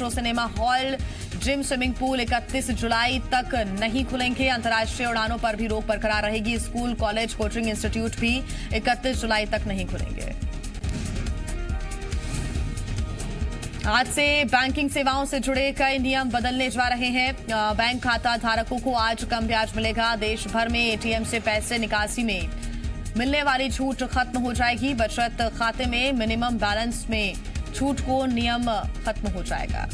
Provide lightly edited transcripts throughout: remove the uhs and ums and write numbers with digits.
Metro, cinema hall, gym, swimming pool 31 जुलाई तक नहीं खुलेंगे। अंतर्राष्ट्रीय उड़ानों पर भी रोक बरकरार रहेगी। स्कूल, कॉलेज, कोचिंग इंस्टीट्यूट भी 31 जुलाई तक नहीं खुलेंगे। आज से बैंकिंग सेवाओं से जुड़े कई नियम बदलने जा रहे हैं। बैंक खाता धारकों को आज कम ब्याज मिलेगा। देश भर में एटीएम से पैसे निकासी में मिलने वाली छूट खत्म हो जाएगी। बचत खाते में मिनिमम बैलेंस में छूट को नियम खत्म हो जाएगा।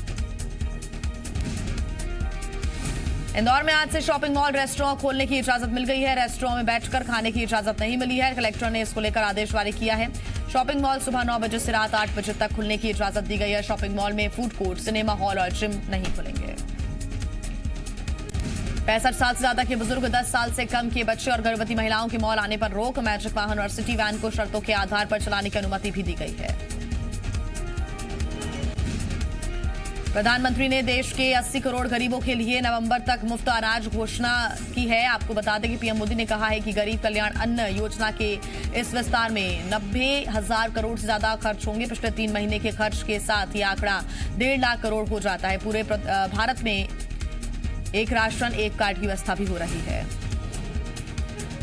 इंदौर में आज से शॉपिंग मॉल, रेस्टोरेंट खोलने की इजाजत मिल गई है। रेस्टोरेंट में बैठकर खाने की इजाजत नहीं मिली है। कलेक्टर ने इसको लेकर आदेश जारी किया है। शॉपिंग मॉल सुबह 9 बजे से रात 8 बजे तक खुलने की इजाजत दी गई है। शॉपिंग मॉल में फूड कोर्ट, सिनेमा हॉल और जिम नहीं खुलेंगे। 65 साल से ज्यादा के बुजुर्ग, 10 साल से कम के बच्चे और गर्भवती महिलाओं के मॉल आने पर रोक। मैजिक वाहन और सिटी वैन को शर्तों के आधार पर चलाने की अनुमति भी दी गई है। प्रधानमंत्री ने देश के 80 करोड़ गरीबों के लिए नवंबर तक मुफ्त अनाज घोषणा की है। आपको बता दें कि पीएम मोदी ने कहा है कि गरीब कल्याण अन्न योजना के इस विस्तार में 90,000 करोड़ से ज्यादा खर्च होंगे। पिछले 3 महीने के खर्च के साथ ये आंकड़ा 1.5 लाख करोड़ हो जाता है। पूरे भारत में एक राशन एक कार्ड की व्यवस्था भी हो रही है।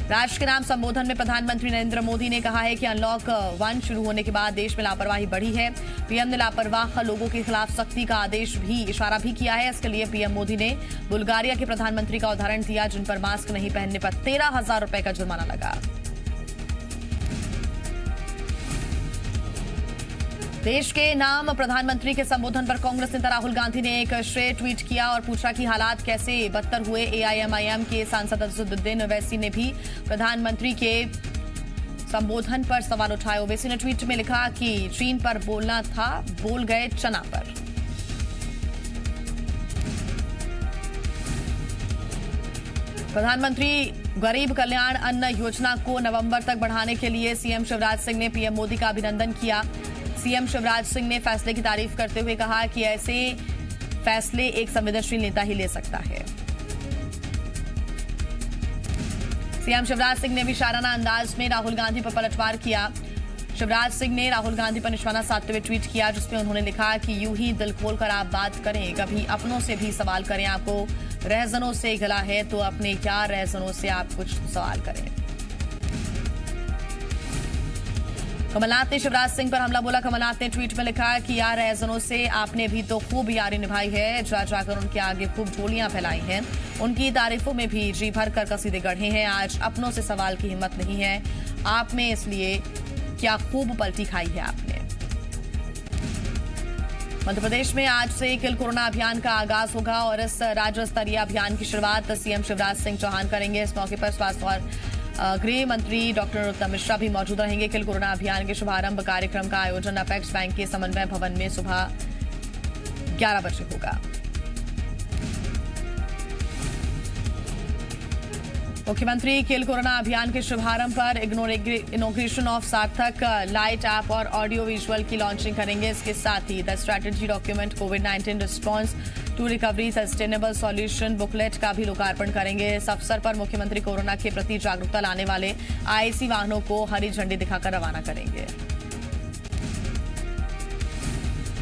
राष्ट्र के नाम संबोधन में प्रधानमंत्री नरेंद्र मोदी ने कहा है कि अनलॉक 1 शुरू होने के बाद देश में लापरवाही बढ़ी है। पीएम ने लापरवाह लोगों के खिलाफ सख्ती का इशारा भी किया है। इसके लिए पीएम मोदी ने बुल्गारिया के प्रधानमंत्री का उदाहरण दिया, जिन पर मास्क नहीं पहनने पर 13,000 रुपए का जुर्माना लगा। देश के नाम प्रधानमंत्री के संबोधन पर कांग्रेस नेता राहुल गांधी ने एक श्रेय ट्वीट किया और पूछा कि हालात कैसे बदतर हुए। एआईएमआईएम के सांसद असदुद्दीन ओवैसी ने भी प्रधानमंत्री के संबोधन पर सवाल उठाए। ओवैसी ने ट्वीट में लिखा कि चीन पर बोलना था, बोल गए चना पर। प्रधानमंत्री गरीब कल्याण अन्न योजना को नवंबर तक बढ़ाने के लिए सीएम शिवराज सिंह ने पीएम मोदी का अभिनंदन किया। सीएम शिवराज सिंह ने फैसले की तारीफ करते हुए कहा कि ऐसे फैसले एक संवेदनशील नेता ही ले सकता है। सीएम शिवराज सिंह ने भी शाराना अंदाज में राहुल गांधी पर पलटवार किया। शिवराज सिंह ने राहुल गांधी पर निशाना साधते हुए ट्वीट किया, जिसमें उन्होंने लिखा कि यूं ही दिल खोलकर आप बात करें, कभी अपनों से भी सवाल करें। आपको रहजनों से गिला है तो अपने क्या रहजनों से आप कुछ सवाल करें। कमलनाथ ने शिवराज सिंह पर हमला बोला। कमलनाथ ने ट्वीट में लिखा कि यार रहजनों से आपने भी तो खूब यारी निभाई है, जाकर उनके आगे खूब झोलियां फैलाई हैं, उनकी तारीफों में भी जी भर कर कसीदे गढ़े हैं। आज अपनों से सवाल की हिम्मत नहीं है आप में, इसलिए क्या खूब पलटी खाई है आपने। मध्य प्रदेश में आज से किल कोरोना अभियान का आगाज होगा और इस राज्य स्तरीय अभियान की शुरुआत सीएम शिवराज सिंह चौहान करेंगे। इस मौके पर स्वास्थ्य और गृह मंत्री डॉक्टर नरोत्तम मिश्रा भी मौजूद रहेंगे। किल कोरोना अभियान के शुभारंभ कार्यक्रम का आयोजन अपेक्स बैंक के समन्वय भवन में सुबह 11 बजे होगा। मुख्यमंत्री किल कोरोना अभियान के शुभारंभ पर inauguration of Sarthak light app और ऑडियो विजुअल की लॉन्चिंग करेंगे। इसके साथ ही द स्ट्रैटेजी डॉक्यूमेंट कोविड-19 response to recovery sustainable solution booklet का भी लोकार्पण करेंगे। इस अवसर पर मुख्यमंत्री कोरोना के प्रति जागरूकता लाने वाले आईसी वाहनों को हरी झंडी दिखाकर रवाना करेंगे।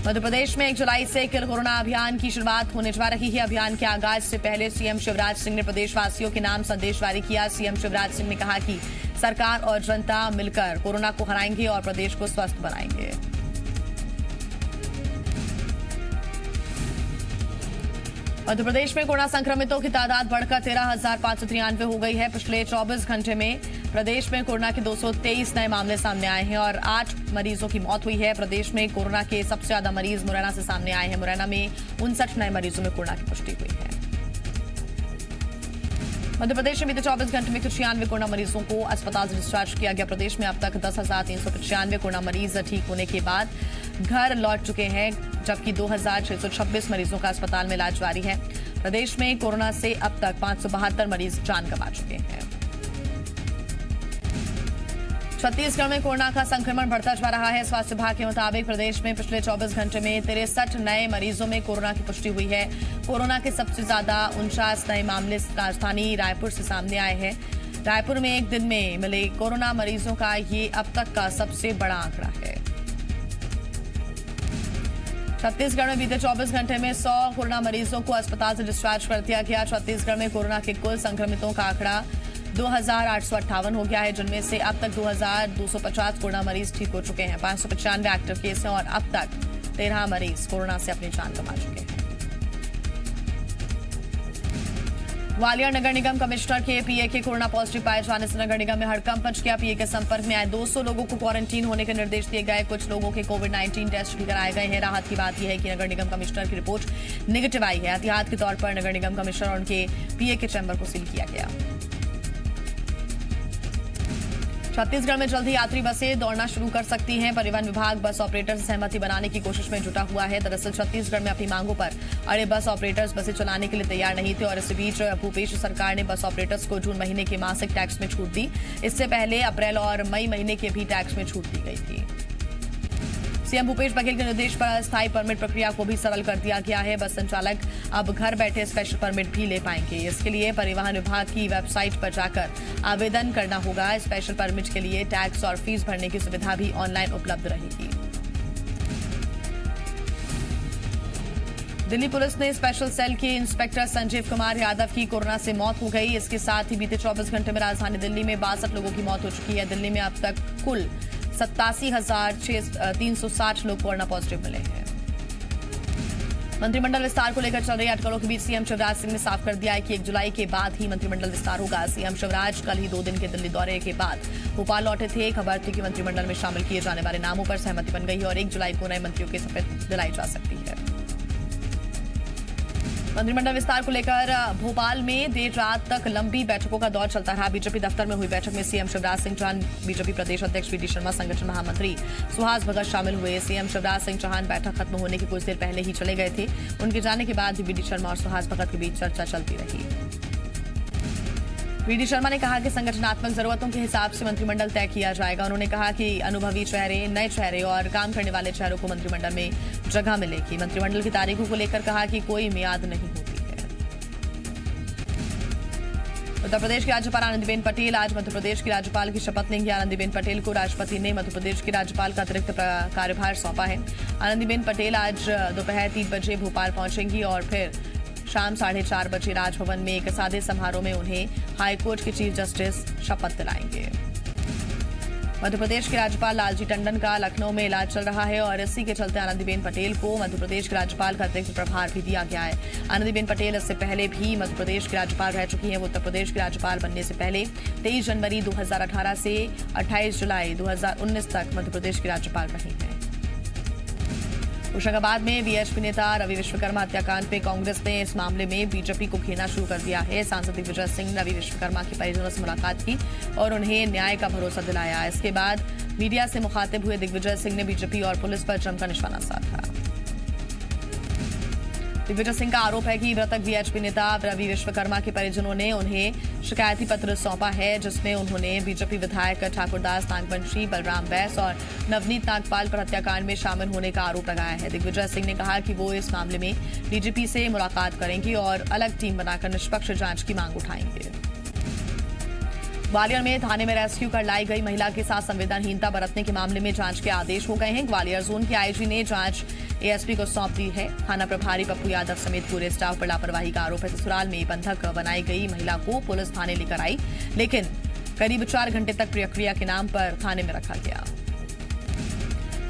मध्य प्रदेश में 1 जुलाई से किल कोरोना अभियान की शुरुआत होने जा रही है। अभियान के आगाज से पहले सीएम शिवराज सिंह ने प्रदेशवासियों के नाम संदेश जारी किया। सीएम शिवराज सिंह ने कहा कि सरकार और जनता मिलकर कोरोना को हराएंगे और प्रदेश को स्वस्थ बनाएंगे। मध्य प्रदेश में कोरोना संक्रमितों की तादाद बढ़कर 13,593 हो गई है। पिछले 24 घंटे में प्रदेश में कोरोना के 223 नए मामले सामने आए हैं और 8 मरीजों की मौत हुई है। प्रदेश में कोरोना के सबसे ज्यादा मरीज मुरैना से सामने आए हैं। मुरैना में 59 नए मरीजों में कोरोना की पुष्टि हुई है। मध्य प्रदेश में बीते 24 घंटे में 96 कोरोना मरीजों को अस्पताल से डिस्चार्ज किया गया। प्रदेश में अब तक 10,395 कोरोना मरीज ठीक होने के बाद घर लौट चुके हैं, जबकि 2,626 मरीजों का अस्पताल में इलाज जारी है। प्रदेश में कोरोना से अब तक 572 मरीज जान गंवा चुके हैं। छत्तीसगढ़ में कोरोना का संक्रमण बढ़ता जा रहा है। स्वास्थ्य विभाग के मुताबिक प्रदेश में पिछले 24 घंटे में 63 नए मरीजों में कोरोना की पुष्टि हुई है। कोरोना के सबसे ज्यादा 49 नए मामले राजधानी रायपुर से सामने आए हैं। रायपुर में एक दिन में मिले कोरोना मरीजों का ये अब तक का सबसे बड़ा आंकड़ा है। छत्तीसगढ़ में बीते 24 घंटे में 100 कोरोना मरीजों को अस्पताल से डिस्चार्ज कर दिया गया। छत्तीसगढ़ में कोरोना के कुल संक्रमितों का आंकड़ा 2,858 हो गया है, जिनमें से अब तक 2,250 कोरोना मरीज ठीक हो चुके हैं। 595 एक्टिव केस हैं और अब तक 13 मरीज कोरोना से अपनी जान गंवा चुके हैं। ग्वालियर नगर निगम कमिश्नर के पीए के कोरोना पॉजिटिव पाए जाने से नगर निगम में हड़कंप मच गया। पीए के संपर्क में आए 200 लोगों को क्वारंटीन होने के निर्देश दिए गए। कुछ लोगों के कोविड-19 टेस्ट भी कराए गए हैं। राहत की बात यह है कि नगर निगम कमिश्नर की रिपोर्ट नेगेटिव आई है। एहतियात के तौर पर नगर निगम कमिश्नर और उनके पीए के चैम्बर को सील किया गया। छत्तीसगढ़ में जल्द ही यात्री बसें दौड़ना शुरू कर सकती हैं। परिवहन विभाग बस ऑपरेटर से सहमति बनाने की कोशिश में जुटा हुआ है। दरअसल छत्तीसगढ़ में अपनी मांगों पर अड़े बस ऑपरेटर्स बसें चलाने के लिए तैयार नहीं थे और इसी बीच भूपेश सरकार ने बस ऑपरेटर्स को जून महीने के मासिक टैक्स में छूट दी। इससे पहले अप्रैल और मई महीने के भी टैक्स में छूट दी गई थी। सीएम भूपेश बघेल के निर्देश पर अस्थायी परमिट प्रक्रिया को भी सरल कर दिया गया है। बस संचालक अब घर बैठे स्पेशल परमिट भी ले पाएंगे। इसके लिए परिवहन विभाग की वेबसाइट पर जाकर आवेदन करना होगा। स्पेशल परमिट के लिए टैक्स और फीस भरने की सुविधा भी ऑनलाइन उपलब्ध रहेगी। दिल्ली पुलिस ने स्पेशल सेल के इंस्पेक्टर संजीव कुमार यादव की कोरोना से मौत हो गई। इसके साथ ही बीते 24 घंटे में राजधानी दिल्ली में 62 लोगों की मौत हो चुकी है। दिल्ली में अब तक कुल 87,360 लोग कोरोना पॉजिटिव मिले हैं। मंत्रिमंडल विस्तार को लेकर चल रही अटकलों के बीच सीएम शिवराज सिंह ने साफ कर दिया है कि 1 जुलाई के बाद ही मंत्रिमंडल विस्तार होगा। सीएम शिवराज कल ही 2 दिन के दिल्ली दौरे के बाद भोपाल लौटे थे। खबर थी कि मंत्रिमंडल में शामिल किए जाने वाले नामों पर सहमति बन गई है और 1 जुलाई को नए मंत्रियों की शपथ दिलाई जा सकती है। मंत्रिमंडल विस्तार को लेकर भोपाल में देर रात तक लंबी बैठकों का दौर चलता रहा। बीजेपी दफ्तर में हुई बैठक में सीएम शिवराज सिंह चौहान, बीजेपी प्रदेश अध्यक्ष वीडी शर्मा, संगठन महामंत्री सुहास भगत शामिल हुए। सीएम शिवराज सिंह चौहान बैठक खत्म होने के कुछ देर पहले ही चले गए थे। उनके जाने के बाद वीडी शर्मा और सुहास भगत के बीच चर्चा चलती रही। वीडी शर्मा ने कहा कि संगठनात्मक जरूरतों के हिसाब से मंत्रिमंडल तय किया जाएगा। उन्होंने कहा कि अनुभवी चेहरे, नए चेहरे और काम करने वाले चेहरों को मंत्रिमंडल में जगह मिलेगी। मंत्रिमंडल की तारीखों को लेकर कहा कि कोई मियाद नहीं होती है। उत्तर प्रदेश की राज्यपाल आनंदीबेन पटेल आज मध्य प्रदेश की राज्यपाल की शपथ लेंगी। आनंदीबेन पटेल को राष्ट्रपति ने मध्य प्रदेश की राज्यपाल का अतिरिक्त कार्यभार सौंपा है। आनंदीबेन पटेल आज दोपहर 3 बजे भोपाल पहुंचेंगी और फिर शाम 4:30 बजे राजभवन में एक सादे समारोह में उन्हें हाईकोर्ट के चीफ जस्टिस शपथ दिलाएंगे। मध्य प्रदेश के राज्यपाल लालजी टंडन का लखनऊ में इलाज चल रहा है और इसी के चलते आनंदीबेन पटेल को मध्य प्रदेश के राज्यपाल का अतिरिक्त प्रभार भी दिया गया है। आनंदीबेन पटेल इससे पहले भी मध्य प्रदेश के राज्यपाल रह चुकी हैं। वो उत्तर प्रदेश के राज्यपाल बनने से पहले 23 जनवरी 2018 से 28 जुलाई 2019 तक मध्य प्रदेश की राज्यपाल रही हैं। होशंगाबाद में वीएचपी नेता रवि विश्वकर्मा हत्याकांड में कांग्रेस ने इस मामले में बीजेपी को घेरना शुरू कर दिया है। सांसद दिग्विजय सिंह ने रवि विश्वकर्मा के परिजनों से मुलाकात की और उन्हें न्याय का भरोसा दिलाया। इसके बाद मीडिया से मुखातिब हुए दिग्विजय सिंह ने बीजेपी और पुलिस पर जमकर निशाना साधा। दिग्विजय सिंह का आरोप है कि मृतक वीएचपी नेता रवि विश्वकर्मा के परिजनों ने उन्हें शिकायती पत्र सौंपा है, जिसमें उन्होंने बीजेपी विधायक ठाकुरदास नागवंशी, बलराम बैस और नवनीत नागपाल पर हत्याकांड में शामिल होने का आरोप लगाया है। दिग्विजय सिंह ने कहा कि वो इस मामले में डीजीपी से मुलाकात करेंगे और अलग टीम बनाकर निष्पक्ष जांच की मांग उठाएंगे। ग्वालियर में थाने में रेस्क्यू कर लाई गई महिला के साथ संवेदनहीनता बरतने के मामले में जांच के आदेश हो गए हैं। ग्वालियर जोन के आईजी ने जांच एएसपी को सौंप दी है। थाना प्रभारी पप्पू यादव समेत पूरे स्टाफ पर लापरवाही का आरोप है। ससुराल में बंधक बनाई गई महिला को पुलिस थाने लेकर आई, लेकिन करीब 4 घंटे तक प्रक्रिया के नाम पर थाने में रखा गया।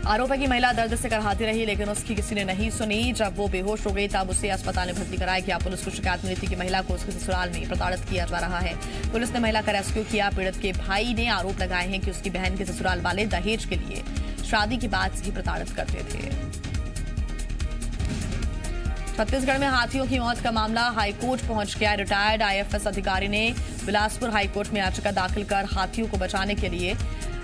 आरोप है कि महिला दर्द से कराहती रही, लेकिन उसकी किसी ने नहीं सुनी। जब वो बेहोश हो गई तब उसे अस्पताल में भर्ती कराया गया। पुलिस को शिकायत मिली थी कि महिला को उसके ससुराल में प्रताड़ित किया जा रहा है। पुलिस ने महिला का रेस्क्यू किया। पीड़ित के भाई ने आरोप लगाए हैं कि उसकी बहन के ससुराल वाले दहेज के लिए शादी के बाद से ही प्रताड़ित करते थे। छत्तीसगढ़ में हाथियों की मौत का मामला हाईकोर्ट पहुंच गया। रिटायर्ड आईएफएस अधिकारी ने बिलासपुर हाईकोर्ट में याचिका दाखिल कर हाथियों को बचाने के लिए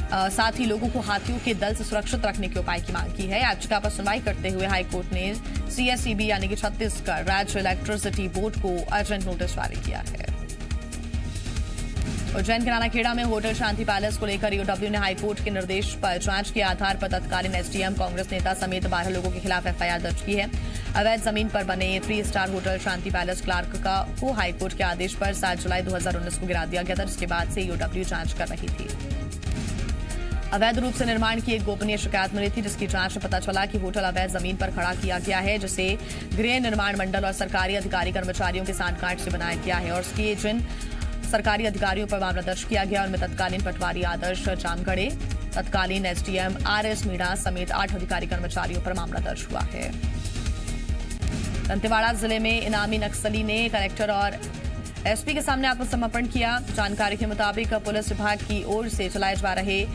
साथ ही लोगों को हाथियों के दल से सुरक्षित रखने के उपाय की मांग की है। याचिका पर सुनवाई करते हुए हाईकोर्ट ने सीएसईबी यानी कि छत्तीसगढ़ राज्य इलेक्ट्रिसिटी बोर्ड को अर्जेंट नोटिस जारी किया है। उज्जैन के नानाखेड़ा में होटल शांति पैलेस को लेकर ईओडब्ल्यू ने हाईकोर्ट के निर्देश पर जांच के आधार पर तत्कालीन एसडीएम कांग्रेस नेता समेत 12 लोगों के खिलाफ एफआईआर दर्ज की है। अवैध जमीन पर बने 3 स्टार होटल शांति पैलेस क्लार्क को हाईकोर्ट के आदेश पर 7 जुलाई 2019 को गिरा दिया गया था, जिसके बाद से ईओडब्ल्यू जांच कर रही थी। अवैध रूप से निर्माण की एक गोपनीय शिकायत मिली थी, जिसकी जांच में पता चला कि होटल अवैध जमीन पर खड़ा किया गया है, जिसे गृह निर्माण मंडल और सरकारी अधिकारी कर्मचारियों के सांठगांठ से बनाया गया है और उसके जिन सरकारी अधिकारियों पर मामला दर्ज किया गया उनमें तत्कालीन पटवारी आदर्श जामगढ़े, तत्कालीन एसडीएम आरएस मीणा समेत 8 अधिकारी कर्मचारियों पर मामला दर्ज हुआ है। दंतेवाड़ा जिले में इनामी नक्सली ने कलेक्टर और एसपी के सामने आत्मसमर्पण किया। जानकारी के मुताबिक पुलिस विभाग की ओर से चलाए जा रहे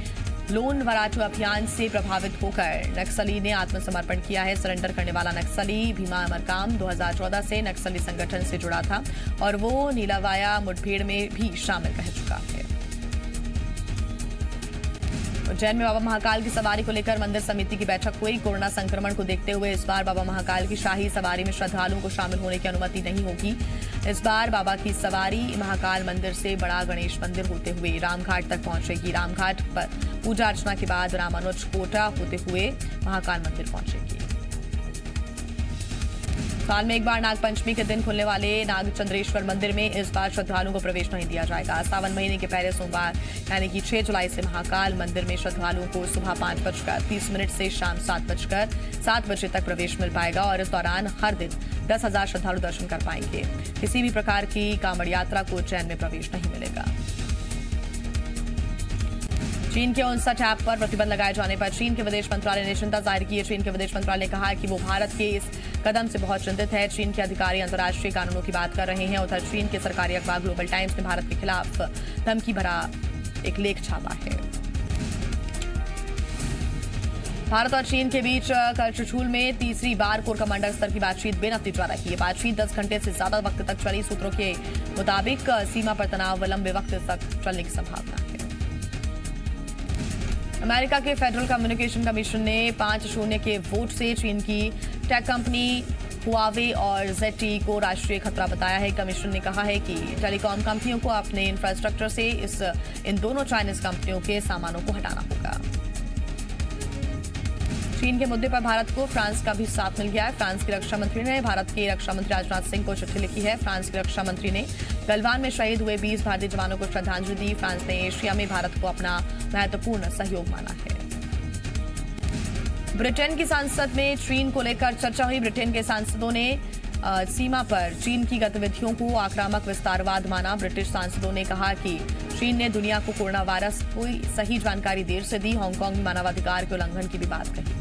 लोन वराटू अभियान से प्रभावित होकर नक्सली ने आत्मसमर्पण किया है। सरेंडर करने वाला नक्सली भीमा अमरकाम 2014 से नक्सली संगठन से जुड़ा था और वो नीलावाया मुठभेड़ में भी शामिल रह चुका है। उज्जैन में बाबा महाकाल की सवारी को लेकर मंदिर समिति की बैठक हुई। कोरोना संक्रमण को देखते हुए इस बार बाबा महाकाल की शाही सवारी में श्रद्धालुओं को शामिल होने की अनुमति नहीं होगी। इस बार बाबा की सवारी महाकाल मंदिर से बड़ा गणेश मंदिर होते हुए रामघाट तक पहुंचेगी। रामघाट पर पूजा अर्चना के बाद रामानुज कोटा होते हुए महाकाल मंदिर पहुंचेगी। साल में एक बार नागपंचमी के दिन खुलने वाले नागचंद्रेश्वर मंदिर में इस बार श्रद्धालुओं को प्रवेश नहीं दिया जाएगा। सावन महीने के पहले सोमवार यानी कि 6 जुलाई से महाकाल मंदिर में श्रद्धालुओं को सुबह 5:30 से शाम 7 बजे तक प्रवेश मिल पाएगा और इस दौरान हर दिन 10,000 श्रद्धालु दर्शन कर पाएंगे। किसी भी प्रकार की कांवड़ यात्रा को उज्जैन में प्रवेश नहीं मिलेगा। चीन के 59 ऐप पर प्रतिबंध लगाए जाने पर चीन के विदेश मंत्रालय ने चिंता जाहिर की है। चीन के विदेश मंत्रालय ने कहा है कि वो भारत के इस कदम से बहुत चिंतित है। चीन के अधिकारी अंतर्राष्ट्रीय कानूनों की बात कर रहे हैं। उधर चीन के सरकारी अखबार ग्लोबल टाइम्स ने भारत के खिलाफ धमकी भरा एक लेख छापा है। भारत और चीन के बीच करचुछूल में तीसरी बार कोर कमांडर स्तर की बातचीत बेनतीजा रही है। बातचीत 10 घंटे से ज्यादा वक्त तक चली। सूत्रों के मुताबिक सीमा पर तनाव लंबे वक्त तक चलने की संभावना है। अमेरिका के फेडरल कम्युनिकेशन कमीशन ने 5-0 के वोट से चीन की टेक कंपनी हुआवे और ZTE को राष्ट्रीय खतरा बताया है। कमीशन ने कहा है कि टेलीकॉम कंपनियों को अपने इंफ्रास्ट्रक्चर से इन दोनों चाइनीज कंपनियों के सामानों को हटाना होगा। चीन के मुद्दे पर भारत को फ्रांस का भी साथ मिल गया है। फ्रांस के रक्षा मंत्री ने भारत के रक्षा मंत्री राजनाथ सिंह को चिट्ठी लिखी है। फ्रांस के रक्षा मंत्री ने गलवान में शहीद हुए 20 भारतीय जवानों को श्रद्धांजलि दी। फ्रांस ने एशिया में भारत को अपना महत्वपूर्ण सहयोग माना है। ब्रिटेन की संसद में चीन को लेकर चर्चा हुई। ब्रिटेन के सांसदों ने सीमा पर चीन की गतिविधियों को आक्रामक विस्तारवाद माना। ब्रिटिश सांसदों ने कहा कि चीन ने दुनिया को कोरोना वायरस की सही जानकारी देर से दी। हांगकांग में मानवाधिकार के उल्लंघन की भी बात कही।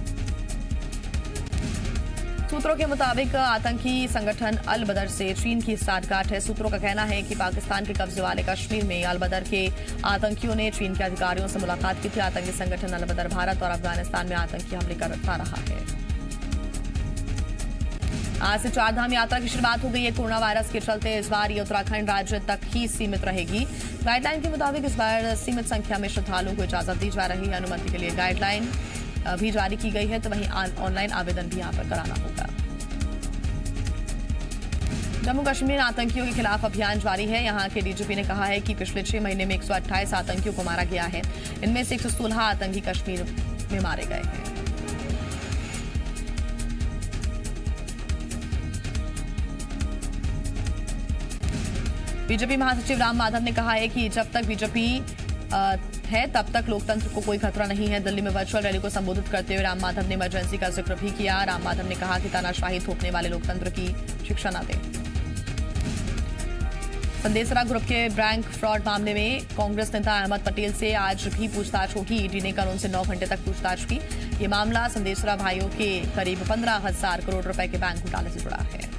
सूत्रों के मुताबिक आतंकी संगठन अल बदर से चीन की साठगांठ है। सूत्रों का कहना है कि पाकिस्तान के कब्जे वाले कश्मीर में अल बदर के आतंकियों ने चीन के अधिकारियों से मुलाकात की थी। आतंकी संगठन अल बदर भारत और अफगानिस्तान में आतंकी हमले करता रहा है। आज से 4 धाम यात्रा की शुरुआत हो गई है। कोरोना वायरस के चलते इस बार ये उत्तराखंड राज्य तक ही सीमित रहेगी। गाइडलाइन के मुताबिक इस बार सीमित संख्या में श्रद्धालुओं को इजाजत दी जा रही है। अनुमति के लिए गाइडलाइन भी जारी की गई है, तो वहीं ऑनलाइन आवेदन भी यहाँ पर कराना होगा। जम्मू कश्मीर में आतंकियों के खिलाफ अभियान जारी है। यहाँ के डीजीपी ने कहा है कि पिछले 6 महीने में 128 आतंकियों को मारा गया है। इनमें से 116 आतंकी कश्मीर में मारे गए हैं। बीजेपी महासचिव राम माधव ने कहा है कि जब तक बीजेपी है तब तक लोकतंत्र को कोई खतरा नहीं है। दिल्ली में वर्चुअल रैली को संबोधित करते हुए राम माधव ने इमरजेंसी का जिक्र भी किया। राम माधव ने कहा कि तानाशाही थोपने वाले लोकतंत्र की शिक्षा न दें। संदेशरा ग्रुप के बैंक फ्रॉड मामले में कांग्रेस नेता अहमद पटेल से आज भी पूछताछ होगी। ईडी ने कल उनसे 9 घंटे तक पूछताछ की। ये मामला संदेशरा भाइयों के करीब 15,000 करोड़ रुपए के बैंक घोटाले से जुड़ा है।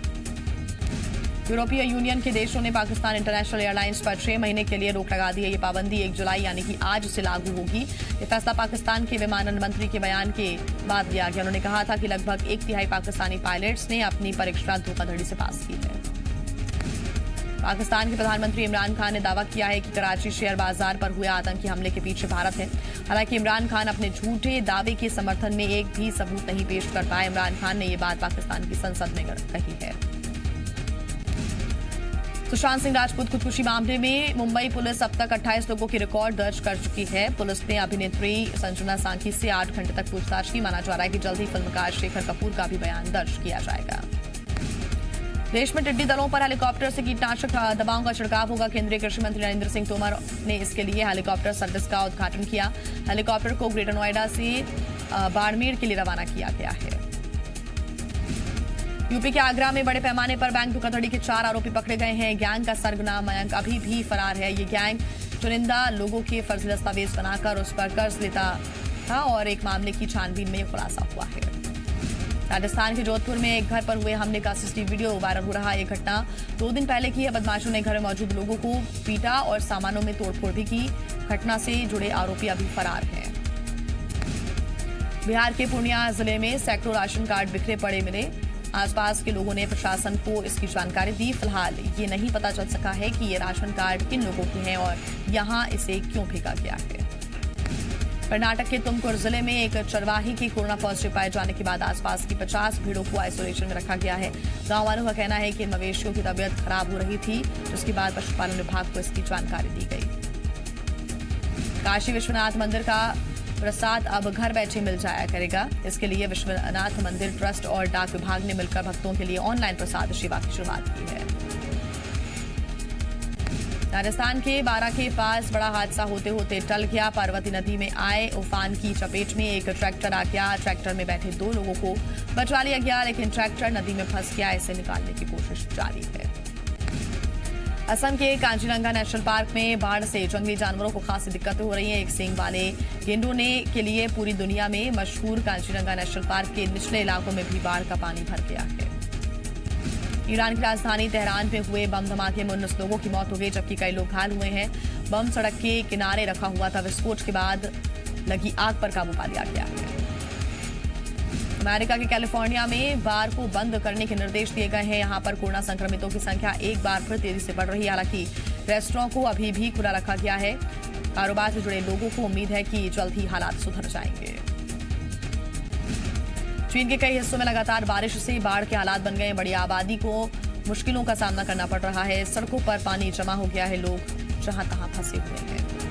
यूरोपीय यूनियन के देशों ने पाकिस्तान इंटरनेशनल एयरलाइंस पर 6 महीने के लिए रोक लगा दी है। ये पाबंदी 1 जुलाई यानी कि आज से लागू होगी। ये फैसला पाकिस्तान के विमानन मंत्री के बयान के बाद लिया गया। उन्होंने कहा था कि लगभग 1/3 पाकिस्तानी पायलट्स ने अपनी परीक्षा धोखाधड़ी से पास की है। पाकिस्तान के प्रधानमंत्री इमरान खान ने दावा किया है कि कराची शेयर बाजार पर हुए आतंकी हमले के पीछे भारत है। हालांकि इमरान खान अपने झूठे दावे के समर्थन में एक भी सबूत नहीं पेश कर पाए। इमरान खान ने ये बात पाकिस्तान की संसद में कही है। सुशांत सिंह राजपूत खुदकुशी मामले में मुंबई पुलिस अब तक 28 लोगों की रिकॉर्ड दर्ज कर चुकी है। पुलिस ने अभिनेत्री संजना सांकी से 8 घंटे तक पूछताछ की। माना जा रहा है कि जल्द ही फिल्मकार शेखर कपूर का भी बयान दर्ज किया जाएगा। देश में टिड्डी दलों पर हेलीकॉप्टर से कीटनाशक दवाओं का छिड़काव होगा। केंद्रीय कृषि मंत्री नरेंद्र सिंह तोमर ने इसके लिए हेलीकॉप्टर सर्विस का उद्घाटन किया। हेलीकॉप्टर को ग्रेटर नोएडा से बाड़मेर के लिए रवाना किया गया है। यूपी के आगरा में बड़े पैमाने पर बैंक धोखाधड़ी के 4 आरोपी पकड़े गए हैं। गैंग का सरगना मयंक अभी भी फरार है। ये गैंग चुनिंदा लोगों के फर्जी दस्तावेज बनाकर उस पर कर्ज लेता था और एक मामले की छानबीन में खुलासा हुआ है। राजस्थान के जोधपुर में एक घर पर हुए हमले का सीसीटीवी वीडियो वायरल हो रहा है। ये घटना 2 दिन पहले की है। बदमाशों ने घर में मौजूद लोगों को पीटा और सामानों में तोड़फोड़ भी की। घटना से जुड़े आरोपी अभी फरार हैं। बिहार के पूर्णिया जिले में सैकड़ों राशन कार्ड बिखरे पड़े मिले। आसपास के लोगों ने प्रशासन को इसकी जानकारी दी। फिलहाल ये नहीं पता चल सका है कि ये राशन कार्ड किन लोगों के हैं और यहाँ इसे क्यों फेंका गया है। कर्नाटक के तुमकुर जिले में एक चरवाही की कोरोना पॉजिटिव पाए जाने के बाद आसपास की 50 भेड़ों को आइसोलेशन में रखा गया है। गांव वालों का कहना है कि इन मवेशियों की तबीयत खराब हो रही थी, जिसके बाद पशुपालन विभाग को इसकी जानकारी दी गई। काशी विश्वनाथ मंदिर का प्रसाद अब घर बैठे मिल जाया करेगा। इसके लिए विश्वनाथ मंदिर ट्रस्ट और डाक विभाग ने मिलकर भक्तों के लिए ऑनलाइन प्रसाद सेवा की शुरुआत की है। राजस्थान के बारा के पास बड़ा हादसा होते होते टल गया। पार्वती नदी में आए उफान की चपेट में एक ट्रैक्टर आ गया। ट्रैक्टर में बैठे 2 लोगों को बचा लिया गया, लेकिन ट्रैक्टर नदी में फंस गया। इसे निकालने की कोशिश जारी है। असम के कांचीरंगा नेशनल पार्क में बाढ़ से जंगली जानवरों को खासी दिक्कतें हो रही हैं। एक सींग वाले गेंडों के लिए पूरी दुनिया में मशहूर कांचीरंगा नेशनल पार्क के निचले इलाकों में भी बाढ़ का पानी भर गया है। ईरान की राजधानी तेहरान में हुए बम धमाके में 19 लोगों की मौत हो गई, जबकि कई लोग घायल हुए हैं। बम सड़क के किनारे रखा हुआ था। विस्फोट के बाद लगी आग पर काबू पा लिया गया है। अमेरिका के कैलिफोर्निया में बार को बंद करने के निर्देश दिए गए हैं। यहां पर कोरोना संक्रमितों की संख्या एक बार फिर तेजी से बढ़ रही है। हालांकि रेस्टोरेंट को अभी भी खुला रखा गया है। कारोबार से जुड़े लोगों को उम्मीद है कि जल्द ही हालात सुधर जाएंगे। चीन के कई हिस्सों में लगातार बारिश से बाढ़ के हालात बन गए हैं। बड़ी आबादी को मुश्किलों का सामना करना पड़ रहा है। सड़कों पर पानी जमा हो गया है। लोग जहां तहां फंसे हुए हैं।